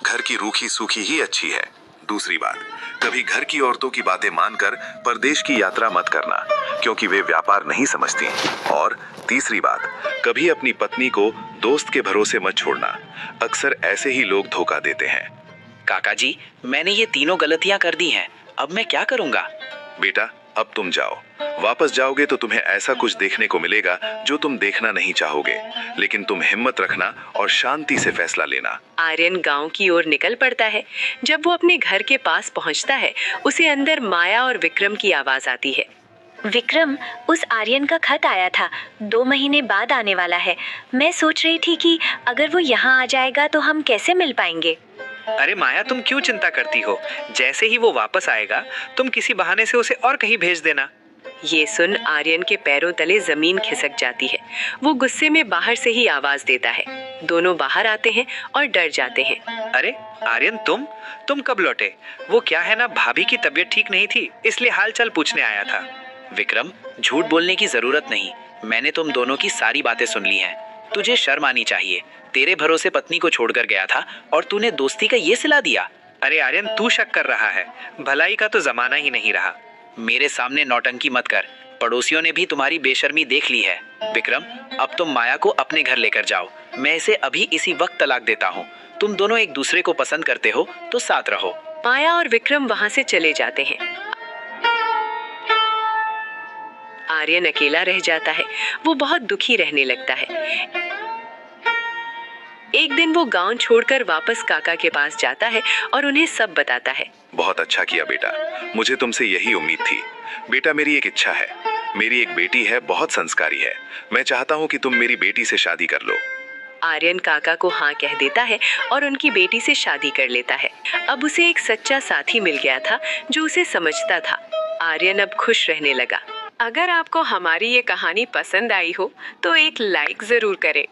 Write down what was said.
घर की रूखी सूखी ही अच्छी है। दूसरी बात, कभी घर की औरतों की बातें मानकर परदेश की यात्रा मत करना, क्योंकि वे व्यापार नहीं समझती। और तीसरी बात, कभी अपनी पत्नी को दोस्त के भरोसे मत छोड़ना, अक्सर ऐसे ही लोग धोखा देते हैं। काका जी, मैंने ये तीनों गलतियां कर दी हैं, अब मैं क्या करूंगा? बेटा, अब तुम जाओ। वापस जाओगे तो तुम्हें ऐसा कुछ देखने को मिलेगा जो तुम देखना नहीं चाहोगे, लेकिन तुम हिम्मत रखना और शांति से फैसला लेना। आर्यन गांव की ओर निकल पड़ता है। जब वो अपने घर के पास पहुंचता है, उसे अंदर माया और विक्रम की आवाज आती है। विक्रम, उस आर्यन का खत आया था, 2 महीने बाद आने वाला है। मैं सोच रही थी कि अगर वो यहाँ आ जाएगा तो हम कैसे मिल पाएंगे। अरे माया, तुम क्यों चिंता करती हो? जैसे ही वो वापस आएगा तुम किसी बहाने से उसे और कहीं भेज देना। ये सुन आर्यन के पैरों तले जमीन खिसक जाती है। वो गुस्से में बाहर से ही आवाज देता है। दोनों बाहर आते हैं और डर जाते हैं। अरे आर्यन, तुम कब लौटे? वो क्या है ना, भाभी की तबीयत ठीक नहीं थी, इसलिए हालचाल पूछने आया था। विक्रम, झूठ बोलने की जरूरत नहीं, मैंने तुम दोनों की सारी बातें सुन ली हैं। तुझे शर्म आनी चाहिए। तेरे भरोसे पत्नी को छोड़कर गया था और तूने दोस्ती का ये सिला दिया। अरे आर्यन, तू शक कर रहा है, भलाई का तो जमाना ही नहीं रहा। मेरे सामने नौटंकी मत कर, पड़ोसियों ने भी तुम्हारी बेशर्मी देख ली है। विक्रम, अब तुम माया को अपने घर लेकर जाओ, मैं इसे अभी इसी वक्त तलाक देता हूँ। तुम दोनों एक दूसरे को पसंद करते हो तो साथ रहो। माया और विक्रम वहां से चले जाते हैं। आर्यन अकेला रह जाता है। वो बहुत दुखी रहने लगता है। एक दिन वो गांव छोड़कर वापस काका के पास जाता है और उन्हें सब बताता है। बहुत अच्छा किया बेटा, मुझे तुमसे यही उम्मीद थी। बेटा, मेरी एक इच्छा है। मेरी एक बेटी है, बहुत संस्कारी है। मैं चाहता हूँ कि तुम मेरी बेटी से शादी कर लो। आर्यन काका को हाँ कह देता है और उनकी बेटी से शादी कर लेता है। अब उसे एक सच्चा साथी मिल गया था जो उसे समझता था। आर्यन अब खुश रहने लगा। अगर आपको हमारी ये कहानी पसंद आई हो तो एक लाइक जरूर करें।